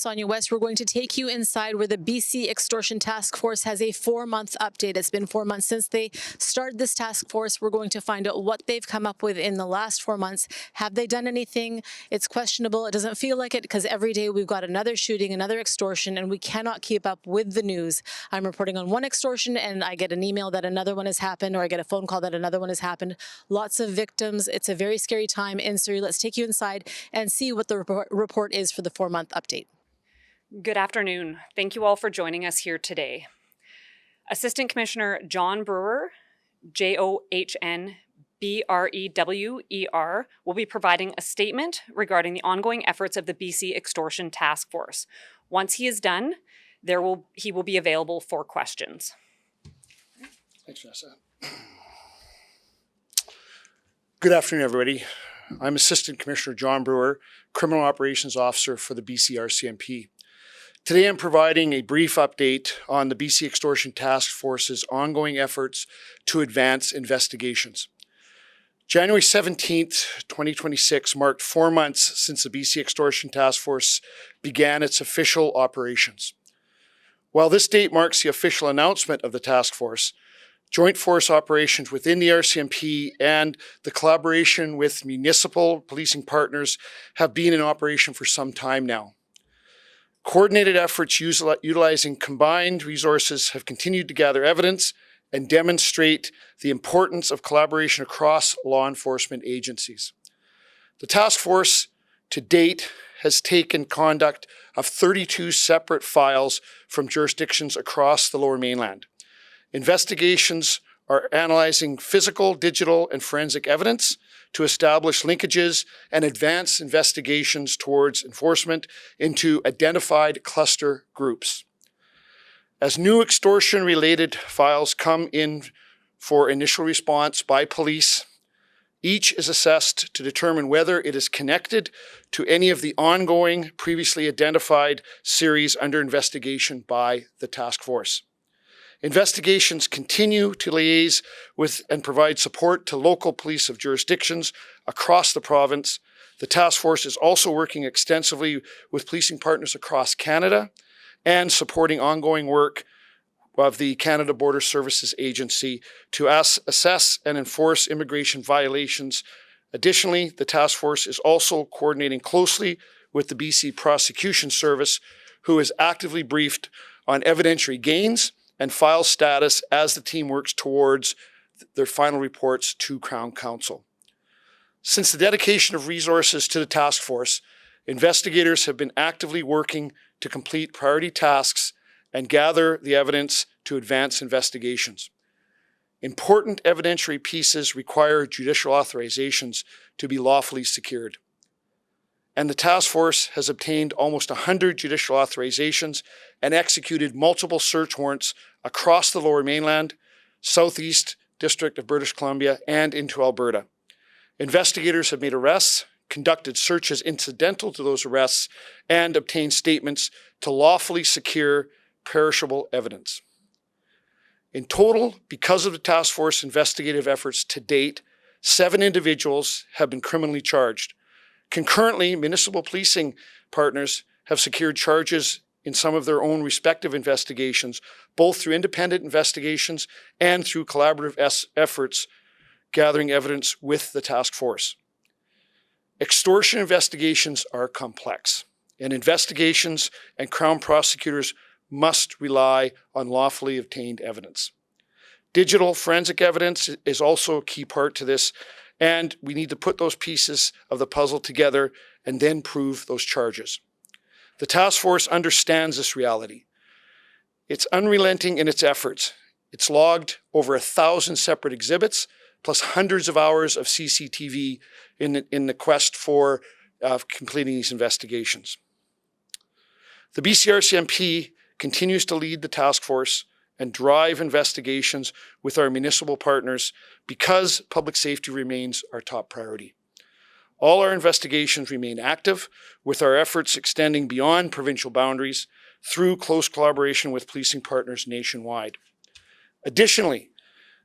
Sonia West. We're going to take you inside where the BC Extortion Task Force has a 4-month update. It's been 4 months since they started this task force. We're going to find out what they've come up with in the last 4 months. Have they done anything? It's questionable. It doesn't feel like it because every day we've got another shooting, another extortion, and we cannot keep up with the news. I'm reporting on one extortion and I get an email that another one has happened, or I get a phone call that another one has happened. Lots of victims. It's a very scary time in Surrey. Let's take you inside and see what the report is for the 4-month update. Good afternoon. Thank you all for joining us here today. Assistant Commissioner John Brewer, JOHNBREWER, will be providing a statement regarding the ongoing efforts of the BC Extortion Task Force. Once he is done, he will be available for questions. Thanks, Vanessa. Good afternoon, everybody. I'm Assistant Commissioner John Brewer, Criminal Operations Officer for the BC RCMP. Today I'm providing a brief update on the BC Extortion Task Force's ongoing efforts to advance investigations. January 17th, 2026 marked 4 months since the BC Extortion Task Force began its official operations. While this date marks the official announcement of the task force, joint force operations within the RCMP and the collaboration with municipal policing partners have been in operation for some time now. Coordinated efforts utilizing combined resources have continued to gather evidence and demonstrate the importance of collaboration across law enforcement agencies. The task force to date has taken conduct of 32 separate files from jurisdictions across the Lower Mainland. Investigations are analyzing physical, digital, and forensic evidence to establish linkages and advance investigations towards enforcement into identified cluster groups. As new extortion-related files come in for initial response by police, each is assessed to determine whether it is connected to any of the ongoing previously identified series under investigation by the task force. Investigations continue to liaise with and provide support to local police of jurisdictions across the province. The task force is also working extensively with policing partners across Canada and supporting ongoing work of the Canada Border Services Agency to assess and enforce immigration violations. Additionally, the task force is also coordinating closely with the BC Prosecution Service, who is actively briefed on evidentiary gains and file status as the team works towards their final reports to Crown Counsel. Since the dedication of resources to the task force, investigators have been actively working to complete priority tasks and gather the evidence to advance investigations. Important evidentiary pieces require judicial authorizations to be lawfully secured. And the task force has obtained almost 100 judicial authorizations and executed multiple search warrants across the Lower Mainland, Southeast District of British Columbia, and into Alberta. Investigators have made arrests, conducted searches incidental to those arrests, and obtained statements to lawfully secure perishable evidence. In total, because of the task force investigative efforts to date, 7 individuals have been criminally charged. Concurrently, municipal policing partners have secured charges in some of their own respective investigations, both through independent investigations and through collaborative efforts gathering evidence with the task force. Extortion investigations are complex, and investigations and Crown prosecutors must rely on lawfully obtained evidence. Digital forensic evidence is also a key part to this, and we need to put those pieces of the puzzle together and then prove those charges. The task force understands this reality. It's unrelenting in its efforts. It's logged over 1,000 separate exhibits, plus hundreds of hours of CCTV in the quest for completing these investigations. The BC RCMP continues to lead the task force and drive investigations with our municipal partners because public safety remains our top priority. All our investigations remain active, with our efforts extending beyond provincial boundaries through close collaboration with policing partners nationwide. Additionally,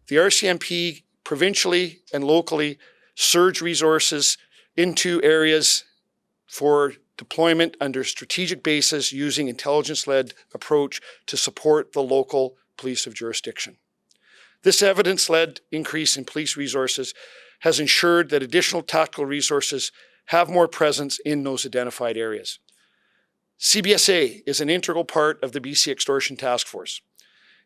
the RCMP provincially and locally surge resources into areas for deployment under strategic basis using intelligence-led approach to support the local police of jurisdiction. This evidence-led increase in police resources has ensured that additional tactical resources have more presence in those identified areas. CBSA is an integral part of the BC Extortion Task Force.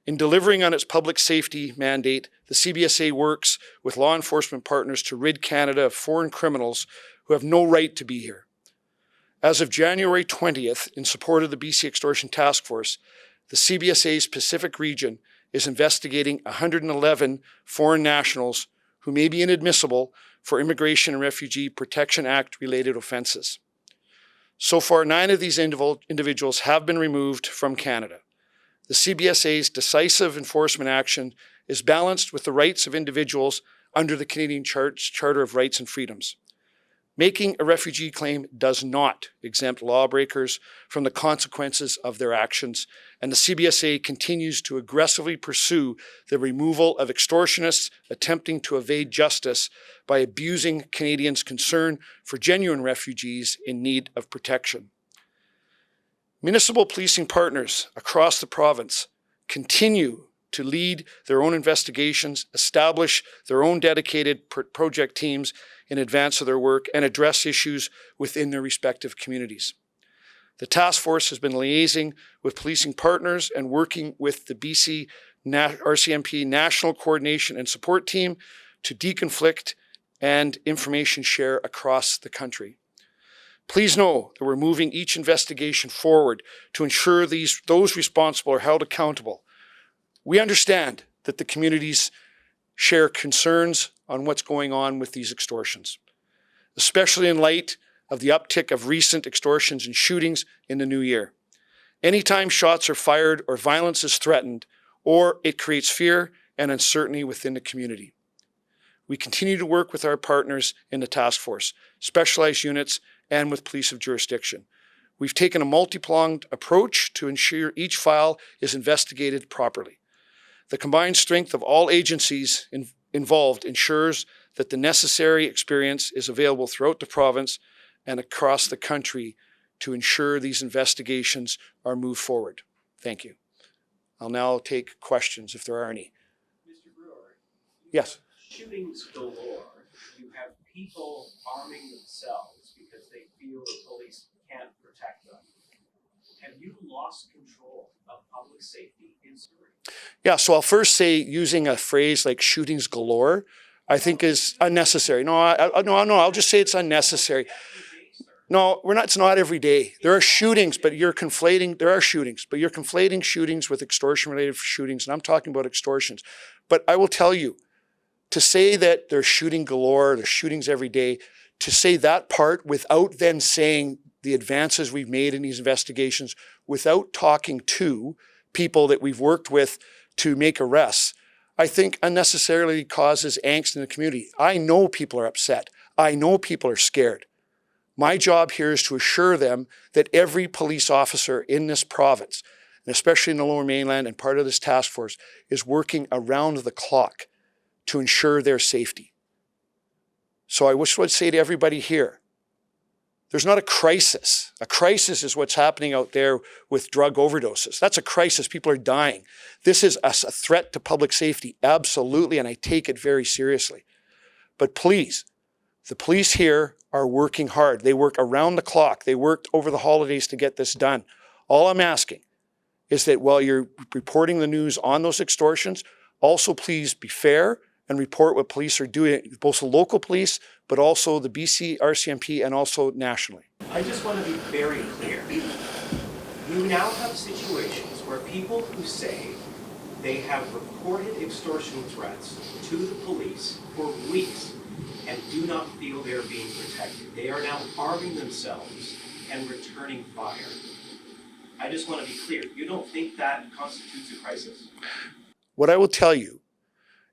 In delivering on its public safety mandate, the CBSA works with law enforcement partners to rid Canada of foreign criminals who have no right to be here. As of January 20th, in support of the BC Extortion Task Force, the CBSA's Pacific region is investigating 111 foreign nationals who may be inadmissible for Immigration and Refugee Protection Act related offences. So far, 9 of these individuals have been removed from Canada. The CBSA's decisive enforcement action is balanced with the rights of individuals under the Canadian Charter of Rights and Freedoms. Making a refugee claim does not exempt lawbreakers from the consequences of their actions, and the CBSA continues to aggressively pursue the removal of extortionists attempting to evade justice by abusing Canadians' concern for genuine refugees in need of protection. Municipal policing partners across the province continue to lead their own investigations, establish their own dedicated project teams in advance of their work, and address issues within their respective communities. The task force has been liaising with policing partners and working with the BC RCMP National Coordination and Support Team to deconflict and information share across the country. Please know that we're moving each investigation forward to ensure those responsible are held accountable. We understand that the communities share concerns on what's going on with these extortions, especially in light of the uptick of recent extortions and shootings in the new year. Anytime shots are fired or violence is threatened, or it creates fear and uncertainty within the community. We continue to work with our partners in the task force, specialized units, and with police of jurisdiction. We've taken a multi-pronged approach to ensure each file is investigated properly. The combined strength of all agencies involved ensures that the necessary experience is available throughout the province and across the country to ensure these investigations are moved forward. Thank you. I'll now take questions if there are any. Mr. Brewer, yes. Shootings galore. You have people arming themselves because they feel the police can't protect them. Have you lost control of public safety in Surrey? Yeah, so I'll first say using a phrase like shootings galore, I think is unnecessary. No, I'll just say it's unnecessary. No, it's not every day. There are shootings, but you're conflating, shootings with extortion-related shootings, and I'm talking about extortions. But I will tell you, to say that there's shooting galore, there's shootings every day, to say that part without then saying the advances we've made in these investigations, without talking to people that we've worked with to make arrests, I think unnecessarily causes angst in the community. I know people are upset. I know people are scared. My job here is to assure them that every police officer in this province, and especially in the Lower Mainland and part of this task force, is working around the clock to ensure their safety. So I would say to everybody here, there's not a crisis. A crisis is what's happening out there with drug overdoses. That's a crisis. People are dying. This is a threat to public safety, absolutely, and I take it very seriously. But please, the police here are working hard. They work around the clock. They worked over the holidays to get this done. All I'm asking is that while you're reporting the news on those extortions, also please be fair and report what police are doing, both the local police, but also the BC RCMP and also nationally. I just want to be very clear. You now have situations where people who say they have reported extortion threats to the police for weeks and do not feel they're being protected. They are now arming themselves and returning fire. I just want to be clear. You don't think that constitutes a crisis? What I will tell you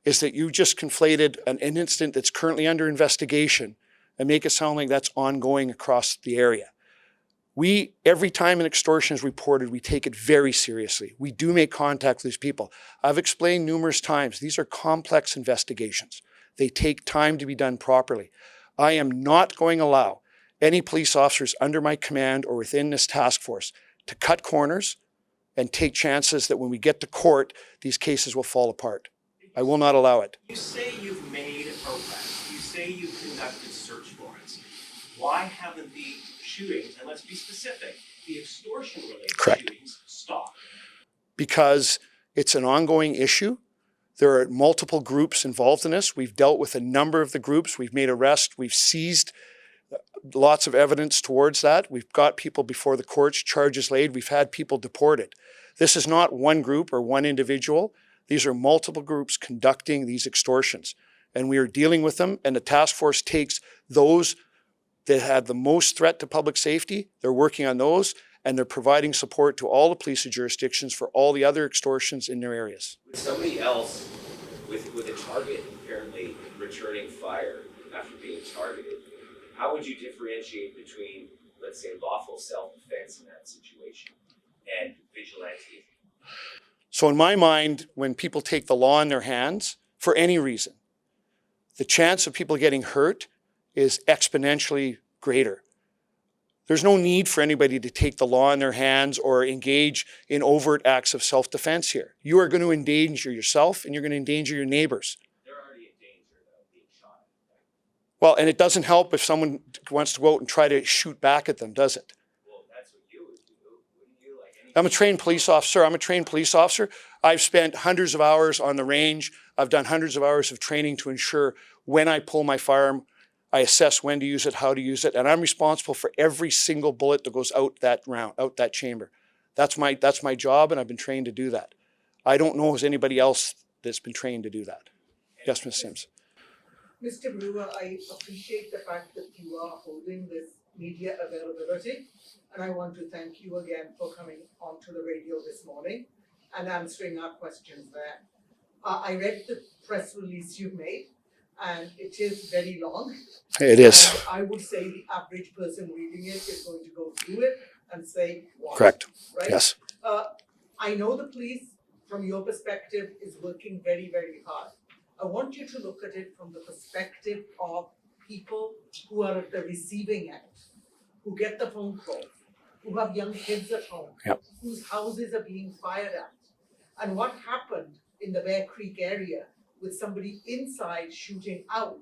is that you just conflated an incident that's currently under investigation and make it sound like that's ongoing across the area. Every time an extortion is reported, we take it very seriously. We do make contact with these people. I've explained numerous times, these are complex investigations. They take time to be done properly. I am not going to allow any police officers under my command or within this task force to cut corners and take chances that when we get to court, these cases will fall apart. I will not allow it. You say you've made arrests. You say you've conducted search warrants. Why haven't the shootings, and let's be specific, the extortion-related shootings stopped? Because it's an ongoing issue. There are multiple groups involved in this. We've dealt with a number of the groups. We've made arrests. We've seized lots of evidence towards that. We've got people before the courts, charges laid. We've had people deported. This is not one group or one individual. These are multiple groups conducting these extortions. And we are dealing with them. And the task force takes those that had the most threat to public safety. They're working on those. And they're providing support to all the police jurisdictions for all the other extortions in their areas. Somebody else with a target apparently returning fire after being targeted, how would you differentiate between, let's say, lawful self-defense in that situation and vigilante? So in my mind, when people take the law in their hands for any reason, the chance of people getting hurt is exponentially greater. There's no need for anybody to take the law in their hands or engage in overt acts of self-defense here. You are going to endanger yourself and you're going to endanger your neighbors. They're already in danger of being shot. Well, and it doesn't help if someone wants to go out and try to shoot back at them, does it? Well, that's what you would do. Wouldn't you? I'm a trained police officer. I've spent hundreds of hours on the range. I've done hundreds of hours of training to ensure when I pull my firearm, I assess when to use it, how to use it, and I'm responsible for every single bullet that goes out that round, out that chamber. That's my job, and I've been trained to do that. I don't know if there's anybody else that's been trained to do that. Yes, Ms. Sims. Mr. Brewer, I appreciate the fact that you are holding this media availability, and I want to thank you again for coming onto the radio this morning and answering our questions there. I read the press release you made, and it is very long. It is. And I would say the average person reading it is going to go through it and say, wow. Correct. Right? Yes. I know the police, from your perspective, is working very, very hard. I want you to look at it from the perspective of people who are at the receiving end, who get the phone calls, who have young kids at home, Yep. whose houses are being fired at. And what happened in the Bear Creek area with somebody inside shooting out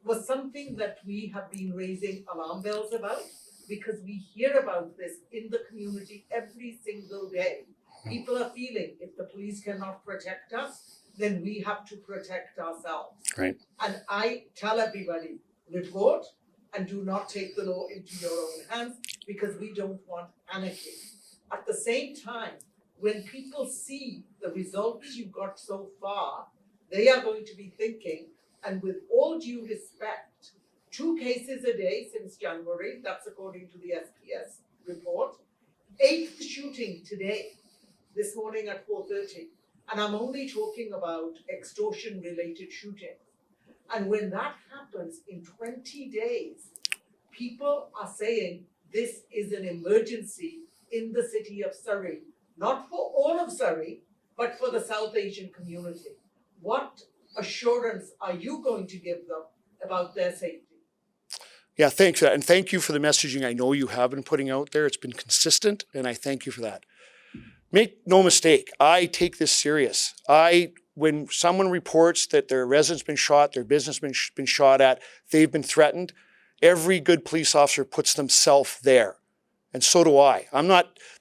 was something that we have been raising alarm bells about, because we hear about this in the community every single day. People are feeling if the police cannot protect us, then we have to protect ourselves. Right. And I tell everybody, report and do not take the law into your own hands, because we don't want anarchy. At the same time, when people see the results you got so far, they are going to be thinking, and with all due respect, 2 cases a day since January, that's according to the SPS report, 8th shooting today, this morning at 4:30. And I'm only talking about extortion-related shootings. And when that happens in 20 days, people are saying this is an emergency in the city of Surrey, not for all of Surrey, but for the South Asian community. What assurance are you going to give them about their safety? Yeah, thanks for that. And thank you for the messaging I know you have been putting out there. It's been consistent, and I thank you for that. Make no mistake, I take this serious. When someone reports that their resident's been shot, their business been shot at, they've been threatened, every good police officer puts themselves there. And so do I.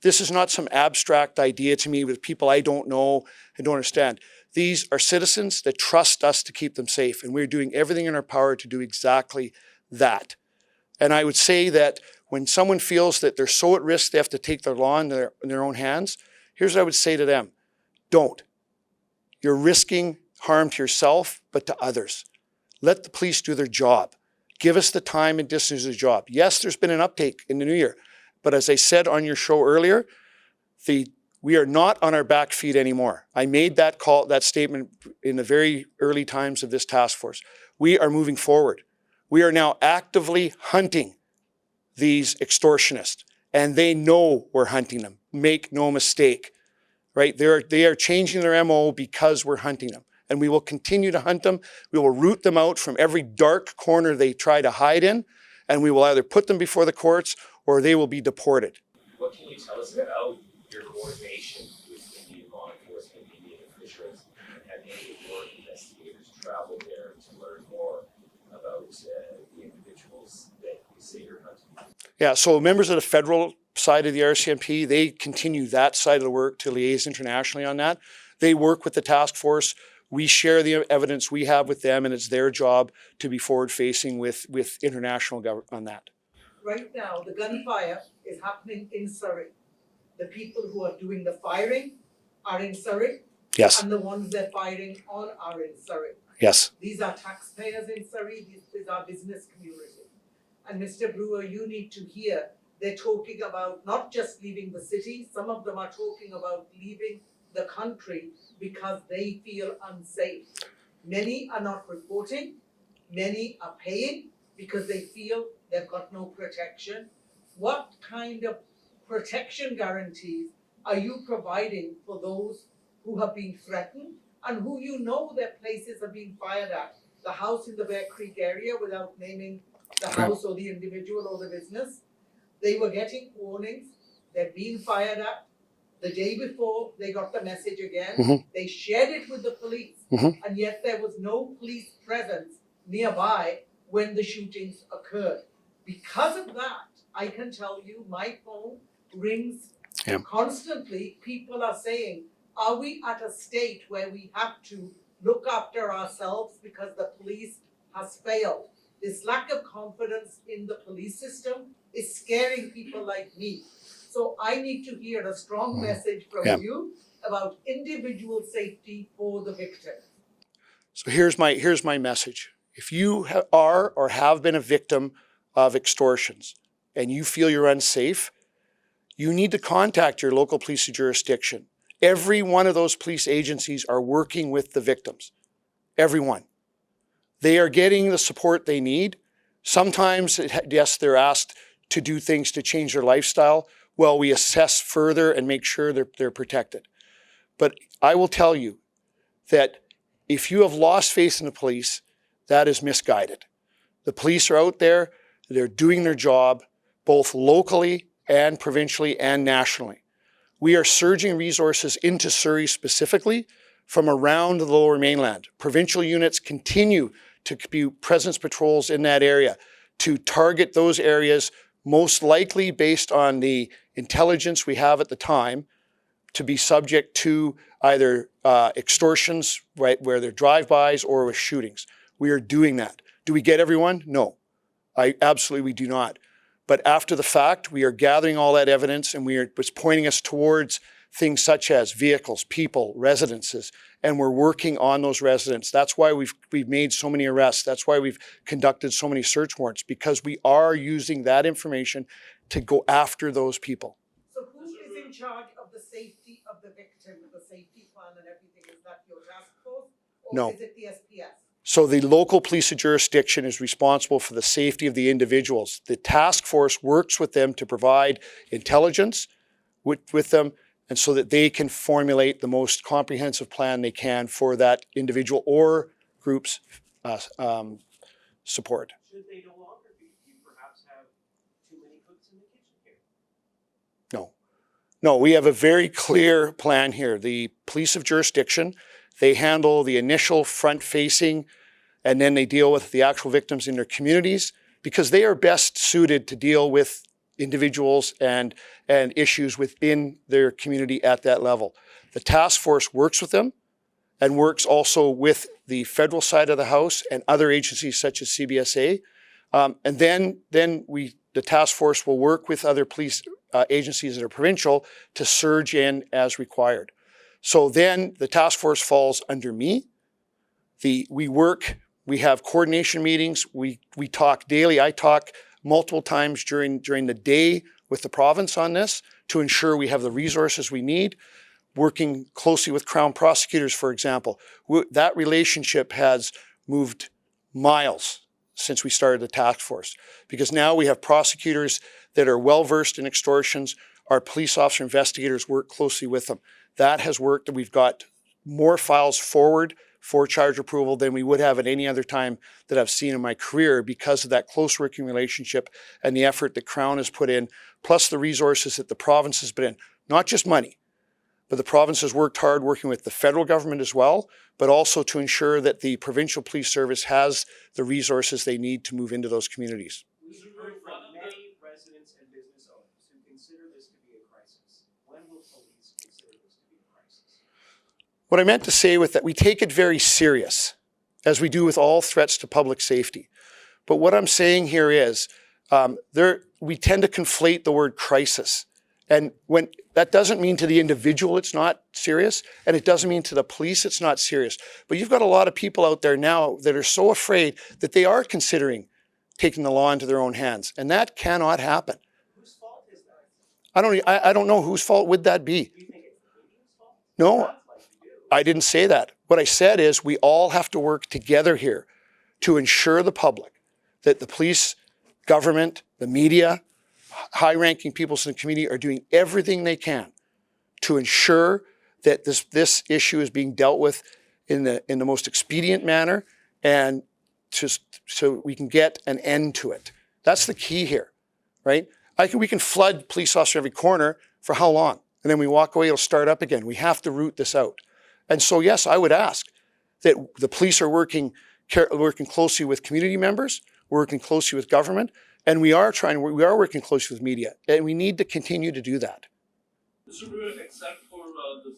This is not some abstract idea to me with people I don't know and don't understand. These are citizens that trust us to keep them safe, and we're doing everything in our power to do exactly that. And I would say that when someone feels that they're so at risk they have to take their law in their own hands, here's what I would say to them. Don't. You're risking harm to yourself, but to others. Let the police do their job. Give us the time and distance to the job. Yes, there's been an uptake in the new year, but as I said on your show earlier, we are not on our back feet anymore. I made that statement in the very early times of this task force. We are moving forward. We are now actively hunting these extortionists, and they know we're hunting them. Make no mistake, right? They are changing their MO because we're hunting them, and we will continue to hunt them. We will root them out from every dark corner they try to hide in, and we will either put them before the courts or they will be deported. What can you tell us about your coordination with Indian law enforcement, Indian officials, and have any of your investigators traveled there to learn more about the individuals that you say you're hunting? Yeah, so members of the federal side of the RCMP, they continue that side of the work to liaise internationally on that. They work with the task force. We share the evidence we have with them, and it's their job to be forward-facing with international government on that. Right now, the gunfire is happening in Surrey. The people who are doing the firing are in Surrey. Yes. And the ones they're firing on are in Surrey. Yes. These are taxpayers in Surrey, these are business community. And Mr. Brewer, you need to hear, they're talking about not just leaving the city, some of them are talking about leaving the country because they feel unsafe. Many are not reporting, many are paying because they feel they've got no protection. What kind of protection guarantees are you providing for those who have been threatened and who you know their places are being fired at? The house in the Bear Creek area, without naming the house or the individual or the business, they were getting warnings, they're being fired at. The day before, they got the message again. They shared it with the police, and yet there was no police presence nearby when the shootings occurred. Because of that, I can tell you, my phone rings constantly. People are saying, are we at a state where we have to look after ourselves because the police has failed? This lack of confidence in the police system is scaring people like me. So I need to hear a strong message from you about individual safety for the victim. So here's my message. If you are or have been a victim of extortions and you feel you're unsafe, you need to contact your local police jurisdiction. Every one of those police agencies are working with the victims. Every one. They are getting the support they need. Sometimes, yes, they're asked to do things to change their lifestyle. Well, we assess further and make sure they're protected. But I will tell you that if you have lost faith in the police, that is misguided. The police are out there, they're doing their job, both locally and provincially and nationally. We are surging resources into Surrey specifically from around the Lower Mainland. Provincial units continue to be presence patrols in that area to target those areas, most likely based on the intelligence we have at the time, to be subject to either extortions, right, where they're drive-bys or with shootings. We are doing that. Do we get everyone? No, we do not. But after the fact, we are gathering all that evidence, and it's pointing us towards things such as vehicles, people, residences, and we're working on those residents. That's why we've made so many arrests. That's why we've conducted so many search warrants, because we are using that information to go after those people. So who is in charge of the safety of the victim, the safety plan and everything? Is that your task force or No. is it the SPS? So the local police jurisdiction is responsible for the safety of the individuals. The task force works with them to provide intelligence with them, and so that they can formulate the most comprehensive plan they can for that individual or group's support. Should they no longer be? Do you perhaps have too many cooks in the kitchen here? No, we have a very clear plan here. The police of jurisdiction, they handle the initial front-facing, and then they deal with the actual victims in their communities, because they are best suited to deal with individuals and issues within their community at that level. The task force works with them and works also with the federal side of the house and other agencies such as CBSA. And then the task force will work with other police agencies that are provincial to surge in as required. So then the task force falls under me. We have coordination meetings. We talk daily. I talk multiple times during the day with the province on this to ensure we have the resources we need. Working closely with Crown prosecutors, for example. That relationship has moved miles since we started the task force, because now we have prosecutors that are well-versed in extortions. Our police officer investigators work closely with them. That has worked, and we've got more files forward for charge approval than we would have at any other time that I've seen in my career because of that close working relationship and the effort that Crown has put in, plus the resources that the province has put in. Not just money, but the province has worked hard working with the federal government as well, but also to ensure that the provincial police service has the resources they need to move into those communities. We heard from many residents and business owners who consider this to be a crisis. When will police consider this to be a crisis? What I meant to say with that, we take it very serious, as we do with all threats to public safety. But what I'm saying here is, we tend to conflate the word crisis. And when that doesn't mean to the individual it's not serious, and it doesn't mean to the police it's not serious. But you've got a lot of people out there now that are so afraid that they are considering taking the law into their own hands, and that cannot happen. Whose fault is that? I don't know whose fault would that be. Do you think it's the media's fault? No, Sounds like you do. I didn't say that. What I said is we all have to work together here to ensure the public that the police, government, the media, high-ranking people in the community are doing everything they can to ensure that this issue is being dealt with in the most expedient manner and so we can get an end to it. That's the key here, right? We can flood police officer every corner for how long? And then we walk away, it'll start up again. We have to root this out. And so, yes, I would ask that the police are working closely with community members, working closely with government, and we are working closely with media, and we need to continue to do that. Mr. Brewer, except for the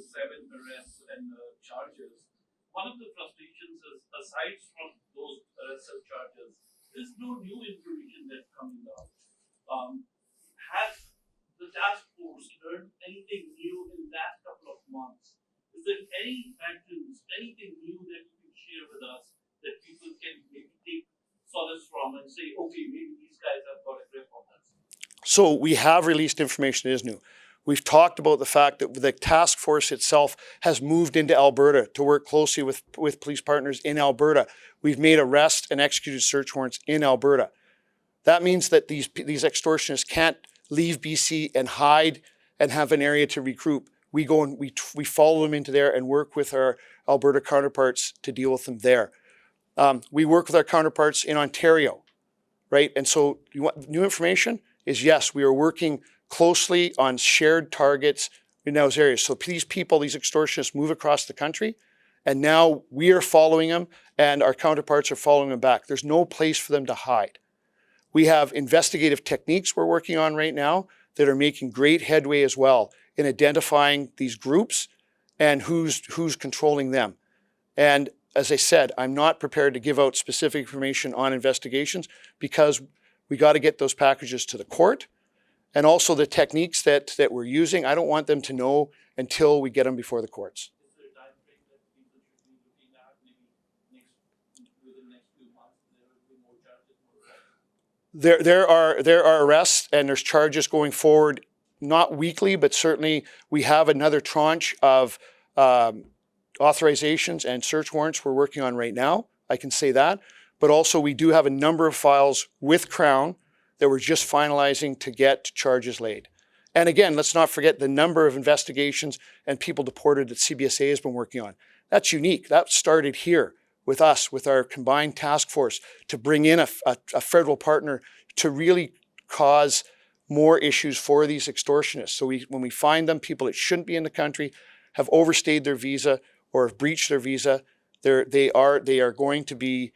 7 arrests and charges, one of the frustrations is, aside from those arrests and charges, there's no new information that's coming out. Has the task force learned anything new in the last couple of months? Is there any patterns, anything new that you can share with us that people can maybe take solace from and say, okay, maybe these guys have got a grip on this? So we have released information that is new. We've talked about the fact that the task force itself has moved into Alberta to work closely with police partners in Alberta. We've made arrest and executed search warrants in Alberta. That means that these extortionists can't leave BC and hide and have an area to regroup. We go and we follow them into there and work with our Alberta counterparts to deal with them there. We work with our counterparts in Ontario, right? And so you want new information is yes, we are working closely on shared targets in those areas. So these people, these extortionists move across the country, and now we are following them and our counterparts are following them back. There's no place for them to hide. We have investigative techniques we're working on right now that are making great headway as well in identifying these groups and who's controlling them. And as I said, I'm not prepared to give out specific information on investigations because we got to get those packages to the court. And also the techniques that we're using, I don't want them to know until we get them before the courts. Is there a time frame that people should be looking at, maybe within the next few months, there will be more charges, more arrests? There are arrests and there's charges going forward, not weekly, but certainly we have another tranche of authorizations and search warrants we're working on right now. I can say that. But also we do have a number of files with Crown that we're just finalizing to get charges laid. And again, let's not forget the number of investigations and people deported that CBSA has been working on. That's unique. That started here with us, with our combined task force to bring in a federal partner to really cause more issues for these extortionists. So when we find them, people that shouldn't be in the country, have overstayed their visa or have breached their visa, they are going to be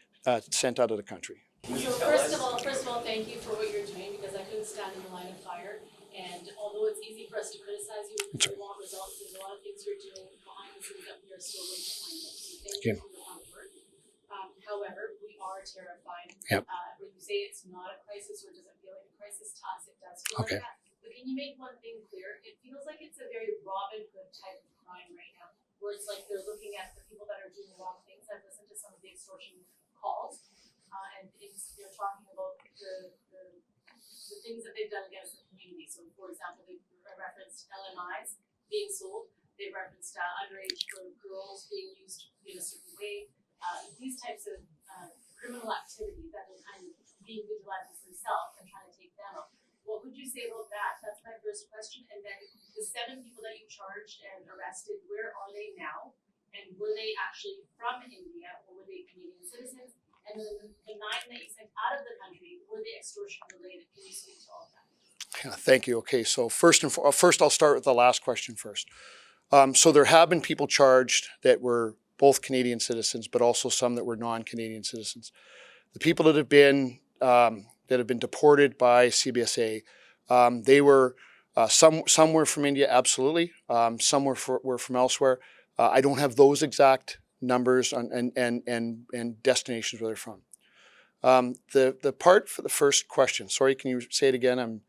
sent out of the country. So first of all, thank you for what you're doing because I couldn't stand in the line of fire. And although it's easy for us to criticize you because we want results, there's a lot of things you're doing behind the scenes that we are still going to find out. So thank you for your hard work. However, we are terrified. Yep. When you say it's not a crisis or it doesn't feel like a crisis to us, it does feel like that. But can you make one thing clear? It feels like it's a very Robin Hood type of crime right now, where it's like they're looking at the people that are doing the wrong things. I've listened to some of the extortion calls. And things they're talking about the things that they've done against the community. So, for example, they referenced LMIs being sold. They referenced underage girls being used in a certain way. These types of criminal activity that they're kind of being vigilantes themselves and trying to take them out. What would you say about that? That's my first question. And then the 7 people that you charged and arrested, where are they now? And were they actually from India or were they Canadian citizens? And then the 9 that you sent out of the country, were they extortion related? Can you speak to all of that? Yeah, thank you. Okay, so first I'll start with the last question first. So there have been people charged that were both Canadian citizens, but also some that were non-Canadian citizens. The people that have been deported by CBSA, they were some were from India, absolutely. Some were from elsewhere. I don't have those exact numbers and destinations where they're from. The part for the first question. Sorry, can you say it again?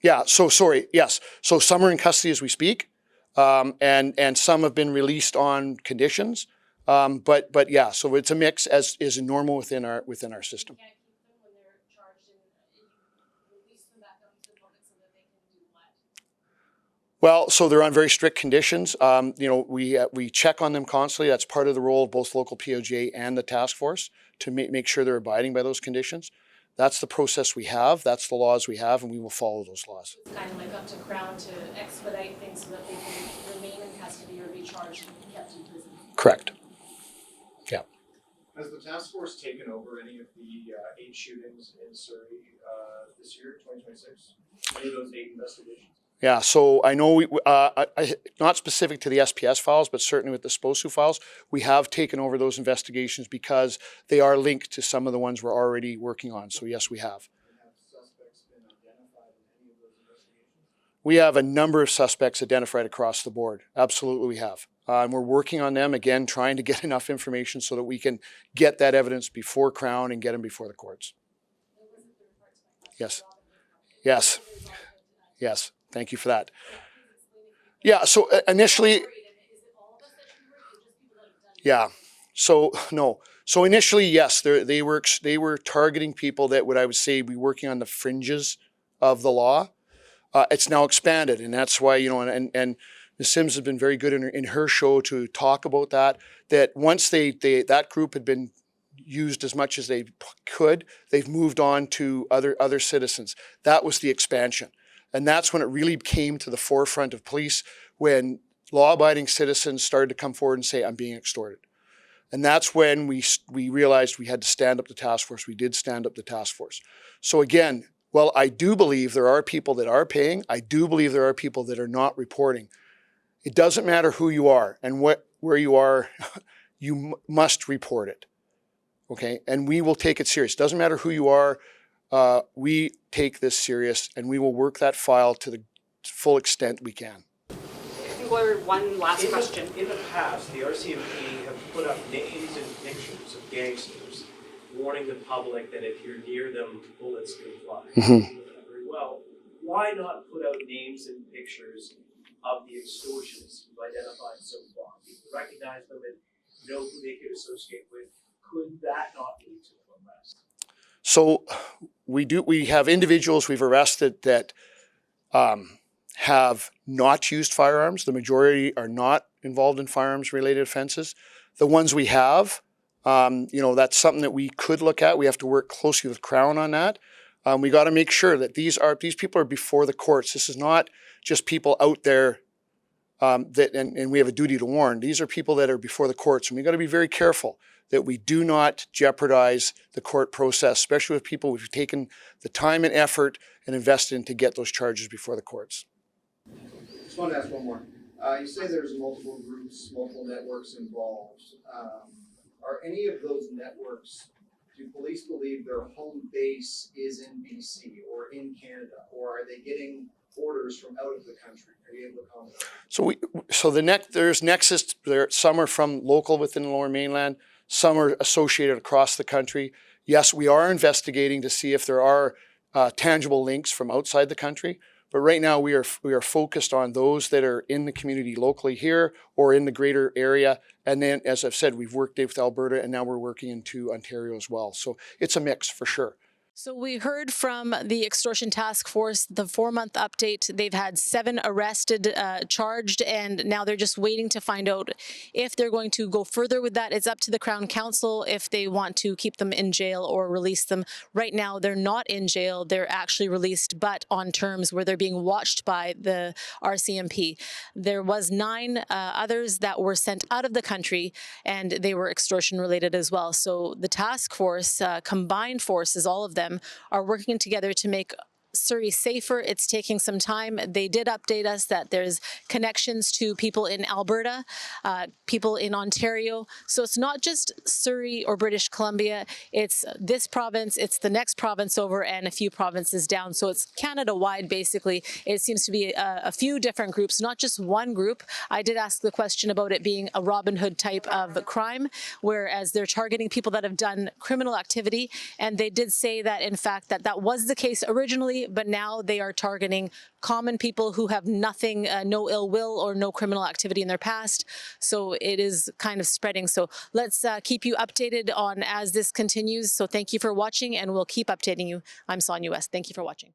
Yeah, so sorry, yes. So some are in custody as we speak, and some have been released on conditions. But yeah, so it's a mix as is normal within our system. You can't keep them when they're charged and you release them back out to the public so that they can do what? Well, so they're on very strict conditions. We check on them constantly. That's part of the role of both local POJ and the task force to make sure they're abiding by those conditions. That's the process we have. That's the laws we have, and we will follow those laws. It's kind of like up to Crown to expedite things so that they can remain in custody or be charged and kept in prison. Correct. Yeah. Has the task force taken over any of the 8 shootings in Surrey this year, 2026? Any of those 8 investigations? Yeah, so I know not specific to the SPS files, but certainly with the SPOSU files, we have taken over those investigations because they are linked to some of the ones we're already working on. So yes, we have. Have suspects been identified in any of those investigations? We have a number of suspects identified across the board. Absolutely, we have. And we're working on them, again, trying to get enough information so that we can get that evidence before Crown and get them before the courts. Yes. Yes. Yes. Thank you for that. Yeah, so initially, yeah, so no. So initially, yes, they were targeting people that would, I would say, be working on the fringes of the law. It's now expanded, and that's why, and Ms. Sims has been very good in her show to talk about that once that group had been used as much as they could, they've moved on to other citizens. That was the expansion. And that's when it really came to the forefront of police, when law-abiding citizens started to come forward and say, I'm being extorted. And that's when we realized we had to stand up the task force. We did stand up the task force. So again, well, I do believe there are people that are paying. I do believe there are people that are not reporting. It doesn't matter who you are and where you are, you must report it, okay? And we will take it serious. Doesn't matter who you are, we take this serious, and we will work that file to the full extent we can. I think we're one last question. In the past, the RCMP have put up names and pictures of gangsters, warning the public that if you're near them, bullets can fly. Very well. Why not put out names and pictures of the extortionists you've identified so far? People recognize them and know who they could associate with. Could that not lead to an arrest? So we have individuals we've arrested that have not used firearms. The majority are not involved in firearms related offenses. The ones we have, that's something that we could look at. We have to work closely with Crown on that. We got to make sure that these people are before the courts. This is not just people out there and we have a duty to warn. These are people that are before the courts, and we got to be very careful that we do not jeopardize the court process, especially with people who've taken the time and effort and invested in to get those charges before the courts. Just want to ask one more. You say there's multiple groups, multiple networks involved. Are any of those networks, do police believe their home base is in BC or in Canada, or are they getting orders from out of the country? Are you able to comment? There's nexus. Some are from local within the Lower Mainland. Some are associated across the country. Yes, we are investigating to see if there are tangible links from outside the country. But right now we are focused on those that are in the community locally here or in the greater area. And then, as I've said, we've worked with Alberta, and now we're working into Ontario as well. So it's a mix for sure. So we heard from the Extortion Task Force, the 4-month update. They've had 7 arrested, charged, and now they're just waiting to find out if they're going to go further with that. It's up to the Crown Counsel if they want to keep them in jail or release them. Right now, they're not in jail. They're actually released, but on terms where they're being watched by the RCMP. There was 9 others that were sent out of the country, and they were extortion related as well. So the task force, combined forces, all of them, are working together to make Surrey safer. It's taking some time. They did update us that there's connections to people in Alberta, people in Ontario. So it's not just Surrey or British Columbia. It's this province, it's the next province over, and a few provinces down. So it's Canada-wide, basically. It seems to be a few different groups, not just one group. I did ask the question about it being a Robin Hood type of crime, whereas they're targeting people that have done criminal activity. And they did say that, in fact, that was the case originally, but now they are targeting common people who have nothing, no ill will or no criminal activity in their past. So it is kind of spreading. So let's keep you updated on as this continues. So thank you for watching, and we'll keep updating you. I'm Sonia West. Thank you for watching.